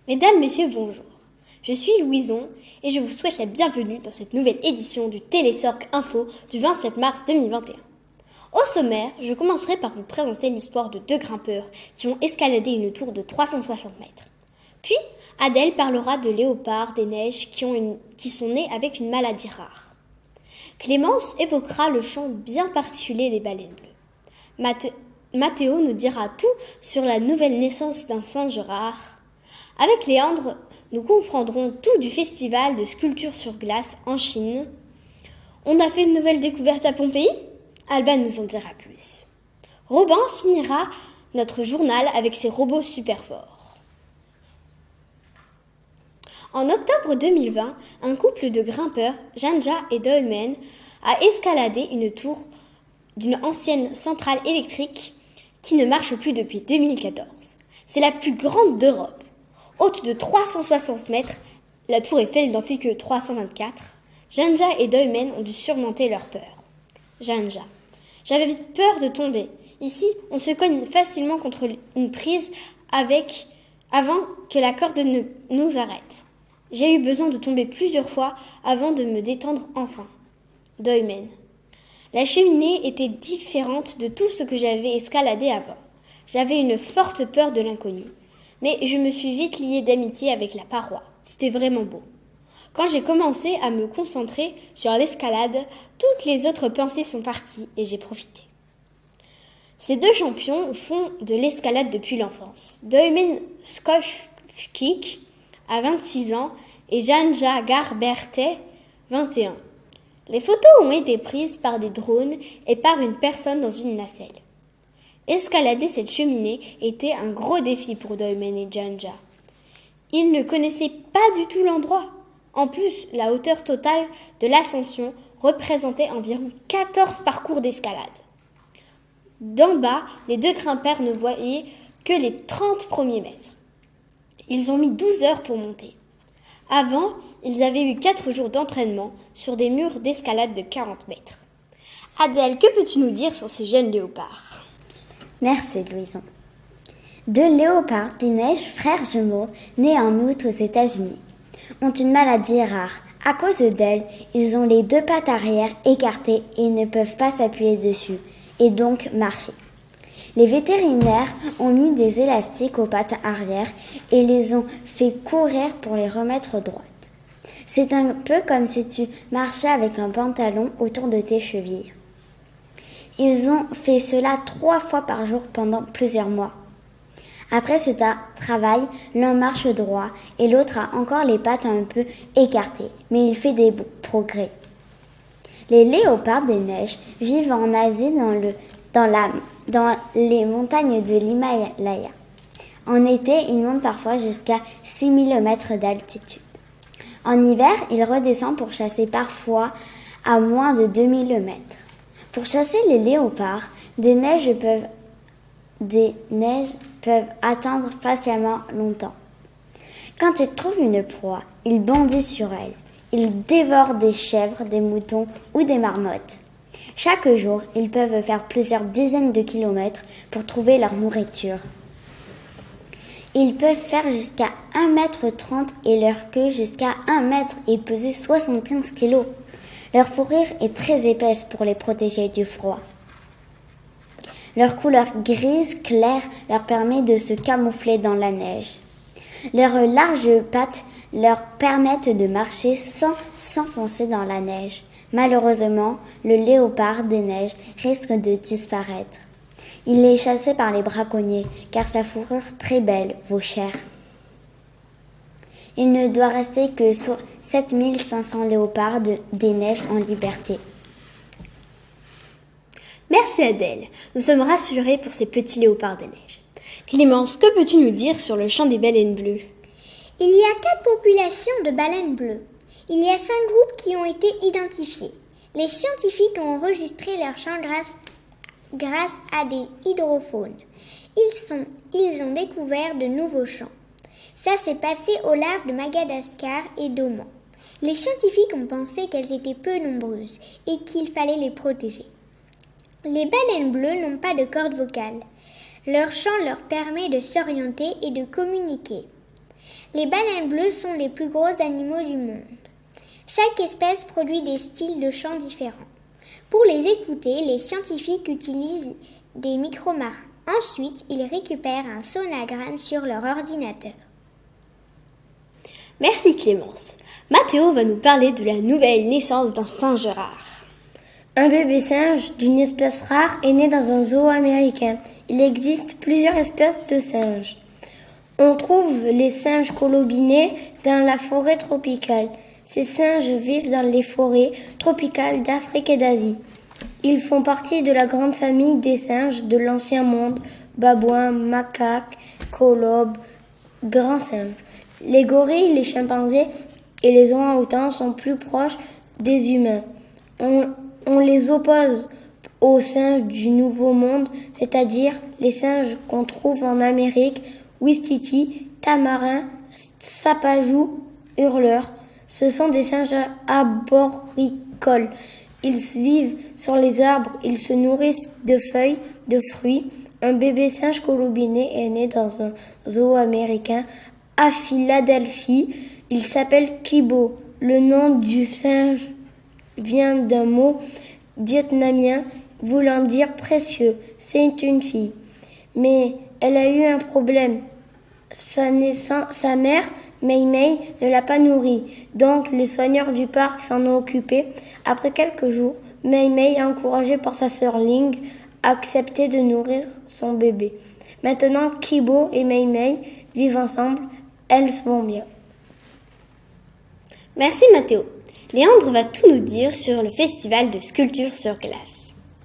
Mesdames, Messieurs, bonjour. Je suis Louison et je vous souhaite la bienvenue dans cette nouvelle édition du Télésorc Info du 27 mars 2021. Au sommaire, je commencerai par vous présenter l'histoire de deux grimpeurs qui ont escaladé une tour de 360 mètres. Puis, Adèle parlera de léopards des neiges qui sont nés avec une maladie rare. Clémence évoquera le chant bien particulier des baleines bleues. Mathéo nous dira tout sur la nouvelle naissance d'un singe rare. Avec Léandre, nous comprendrons tout du festival de sculpture sur glace en Chine. On a fait une nouvelle découverte à Pompéi ? Alban nous en dira plus. Robin finira notre journal avec ses robots super forts. En octobre 2020, un couple de grimpeurs, Janja et Dolmen, a escaladé une tour d'une ancienne centrale électrique qui ne marche plus depuis 2014. C'est la plus grande d'Europe. Haute de 360 mètres, la tour Eiffel n'en fait que 324. Janja et Dolmen ont dû surmonter leur peur. Janja: j'avais peur de tomber. Ici, on se cogne facilement contre une prise avant que la corde ne nous arrête. J'ai eu besoin de tomber plusieurs fois avant de me détendre enfin. Dolmen: la cheminée était différente de tout ce que j'avais escaladé avant. J'avais une forte peur de l'inconnu. Mais je me suis vite liée d'amitié avec la paroi. C'était vraiment beau. Quand j'ai commencé à me concentrer sur l'escalade, toutes les autres pensées sont parties et j'ai profité. Ces deux champions font de l'escalade depuis l'enfance. Dolmen Skojkik a 26 ans et Janja Garberte 21. Les photos ont été prises par des drones et par une personne dans une nacelle. Escalader cette cheminée était un gros défi pour Dolmen et Janja. Ils ne connaissaient pas du tout l'endroit. En plus, la hauteur totale de l'ascension représentait environ 14 parcours d'escalade. D'en bas, les deux grimpeurs ne voyaient que les 30 premiers mètres. Ils ont mis 12 heures pour monter. Avant, ils avaient eu 4 jours d'entraînement sur des murs d'escalade de 40 mètres. Adèle, que peux-tu nous dire sur ces jeunes léopards ? Merci Louison. Deux léopards des neiges, frères jumeaux, nés en août aux États-Unis, ont une maladie rare. À cause d'elle, ils ont les deux pattes arrière écartées et ne peuvent pas s'appuyer dessus, et donc marcher. Les vétérinaires ont mis des élastiques aux pattes arrière et les ont fait courir pour les remettre droites. C'est un peu comme si tu marchais avec un pantalon autour de tes chevilles. Ils ont fait cela 3 fois par jour pendant plusieurs mois. Après ce travail, l'un marche droit et l'autre a encore les pattes un peu écartées, mais il fait des progrès. Les léopards des neiges vivent en Asie dans les montagnes de l'Himalaya. En été, ils montent parfois jusqu'à 6000 mètres d'altitude. En hiver, ils redescendent pour chasser parfois à moins de 2000 mètres. Pour chasser les léopards, des neiges peuvent attendre patiemment longtemps. Quand ils trouvent une proie, ils bondissent sur elle. Ils dévorent des chèvres, des moutons ou des marmottes. Chaque jour, ils peuvent faire plusieurs dizaines de kilomètres pour trouver leur nourriture. Ils peuvent faire jusqu'à 1,30 m et leur queue jusqu'à 1 mètre et peser 75 kg. Leur fourrure est très épaisse pour les protéger du froid. Leur couleur grise claire leur permet de se camoufler dans la neige. Leurs larges pattes leur permettent de marcher sans s'enfoncer dans la neige. Malheureusement, le léopard des neiges risque de disparaître. Il est chassé par les braconniers car sa fourrure très belle vaut cher. Il ne doit rester que 7500 léopards des neiges en liberté. Merci Adèle, nous sommes rassurés pour ces petits léopards des neiges. Clémence, que peux-tu nous dire sur le chant des baleines bleues ? Il y a 4 populations de baleines bleues. Il y a 5 groupes qui ont été identifiés. Les scientifiques ont enregistré leur chant grâce à des hydrophones. Ils ont découvert de nouveaux chants. Ça s'est passé au large de Madagascar et d'Oman. Les scientifiques ont pensé qu'elles étaient peu nombreuses et qu'il fallait les protéger. Les baleines bleues n'ont pas de cordes vocales. Leur chant leur permet de s'orienter et de communiquer. Les baleines bleues sont les plus gros animaux du monde. Chaque espèce produit des styles de chant différents. Pour les écouter, les scientifiques utilisent des micro-marins. Ensuite, ils récupèrent un sonogramme sur leur ordinateur. Merci Clémence. Mathéo va nous parler de la nouvelle naissance d'un singe rare. Un bébé singe d'une espèce rare est né dans un zoo américain. Il existe plusieurs espèces de singes. On trouve les singes colobinés dans la forêt tropicale. Ces singes vivent dans les forêts tropicales d'Afrique et d'Asie. Ils font partie de la grande famille des singes de l'Ancien Monde, babouins, macaques, colobes, grands singes. Les gorilles, les chimpanzés et les orang-outans sont plus proches des humains. On les oppose aux singes du Nouveau Monde, c'est-à-dire les singes qu'on trouve en Amérique, ouistiti, tamarin, sapajou, hurleur. Ce sont des singes arboricoles. Ils vivent sur les arbres, ils se nourrissent de feuilles, de fruits. Un bébé singe colobiné est né dans un zoo américain à Philadelphie. Il s'appelle Kibo. Le nom du singe vient d'un mot vietnamien voulant dire précieux. C'est une fille. Mais elle a eu un problème. Sa mère, Mei Mei, ne l'a pas nourrie. Donc les soigneurs du parc s'en ont occupé. Après quelques jours, Mei Mei, encouragée par sa sœur Ling, a accepté de nourrir son bébé. Maintenant, Kibo et Mei Mei vivent ensemble. Elles vont bien. Merci Mathéo. Léandre va tout nous dire sur le festival de sculpture sur glace.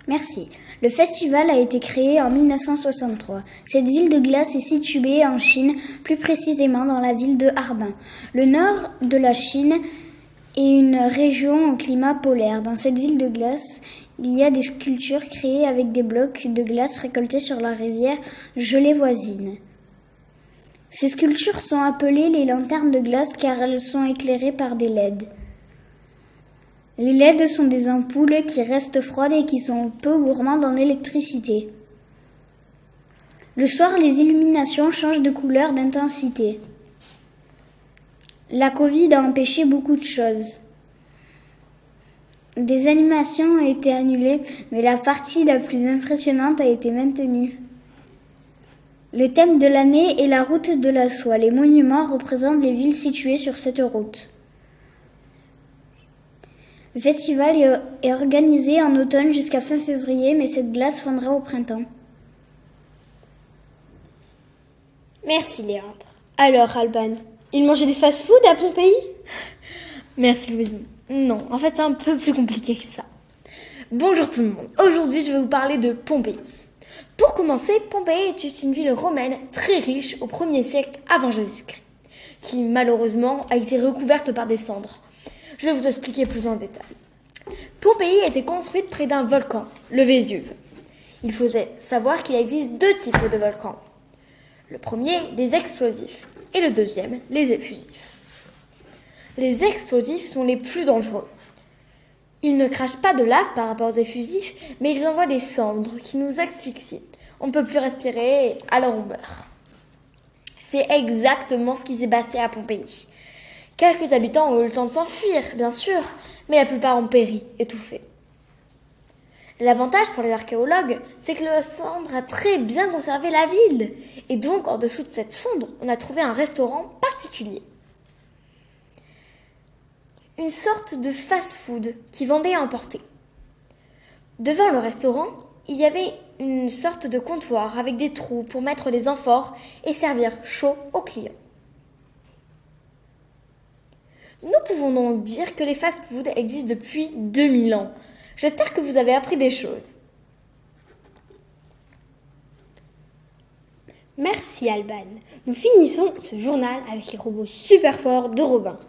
Merci. Le festival a été créé en 1963. Cette ville de glace est située en Chine, plus précisément dans la ville de Harbin. Le nord de la Chine est une région au climat polaire. Dans cette ville de glace, il y a des sculptures créées avec des blocs de glace récoltés sur la rivière gelée voisine. Ces sculptures sont appelées les lanternes de glace car elles sont éclairées par des LED. Les LED sont des ampoules qui restent froides et qui sont peu gourmandes en électricité. Le soir, les illuminations changent de couleur, d'intensité. La Covid a empêché beaucoup de choses. Des animations ont été annulées, mais la partie la plus impressionnante a été maintenue. Le thème de l'année est la route de la soie. Les monuments représentent les villes situées sur cette route. Le festival est organisé en automne jusqu'à fin février, mais cette glace fondra au printemps. Merci Léandre. Alors Alban, il mangeait des fast-food à Pompéi? Merci Louise. Non, en fait c'est un peu plus compliqué que ça. Bonjour tout le monde. Aujourd'hui je vais vous parler de Pompéi. Pour commencer, Pompéi était une ville romaine très riche au 1er siècle avant Jésus-Christ, qui malheureusement a été recouverte par des cendres. Je vais vous expliquer plus en détail. Pompéi était construite près d'un volcan, le Vésuve. Il faut savoir qu'il existe deux types de volcans. Le premier, les explosifs, et le deuxième, les effusifs. Les explosifs sont les plus dangereux. Ils ne crachent pas de lave par rapport aux effusifs, mais ils envoient des cendres qui nous asphyxient. On ne peut plus respirer, alors on meurt. C'est exactement ce qui s'est passé à Pompéi. Quelques habitants ont eu le temps de s'enfuir, bien sûr, mais la plupart ont péri, étouffés. L'avantage pour les archéologues, c'est que le cendre a très bien conservé la ville. Et donc, en dessous de cette cendre, on a trouvé un restaurant particulier. Une sorte de fast-food qui vendait à emporter. Devant le restaurant, il y avait une sorte de comptoir avec des trous pour mettre les amphores et servir chaud aux clients. Nous pouvons donc dire que les fast-foods existent depuis 2000 ans. J'espère que vous avez appris des choses. Merci Alban. Nous finissons ce journal avec les robots super forts de Robin.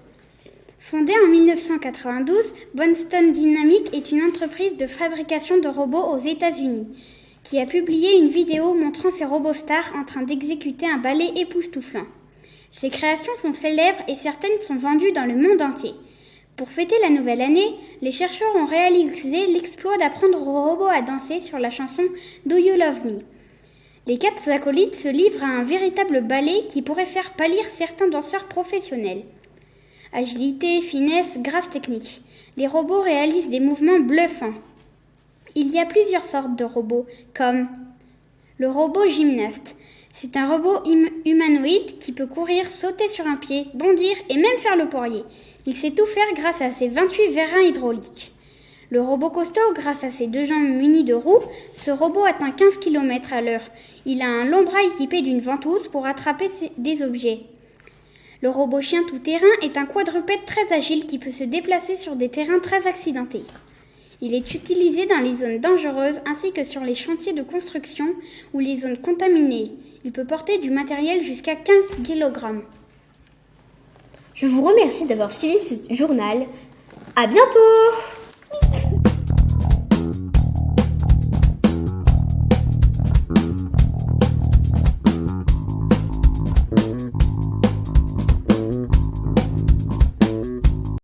Fondée en 1992, Boston Dynamics est une entreprise de fabrication de robots aux États-Unis qui a publié une vidéo montrant ses robots stars en train d'exécuter un ballet époustouflant. Ces créations sont célèbres et certaines sont vendues dans le monde entier. Pour fêter la nouvelle année, les chercheurs ont réalisé l'exploit d'apprendre aux robots à danser sur la chanson Do You Love Me. Les 4 acolytes se livrent à un véritable ballet qui pourrait faire pâlir certains danseurs professionnels. Agilité, finesse, grâce technique. Les robots réalisent des mouvements bluffants. Il y a plusieurs sortes de robots, comme le robot gymnaste. C'est un robot humanoïde qui peut courir, sauter sur un pied, bondir et même faire le poirier. Il sait tout faire grâce à ses 28 vérins hydrauliques. Le robot costaud, grâce à ses 2 jambes munies de roues, ce robot atteint 15 km à l'heure. Il a un long bras équipé d'une ventouse pour attraper des objets. Le robot chien tout-terrain est un quadrupède très agile qui peut se déplacer sur des terrains très accidentés. Il est utilisé dans les zones dangereuses ainsi que sur les chantiers de construction ou les zones contaminées. Il peut porter du matériel jusqu'à 15 kg. Je vous remercie d'avoir suivi ce journal. À bientôt!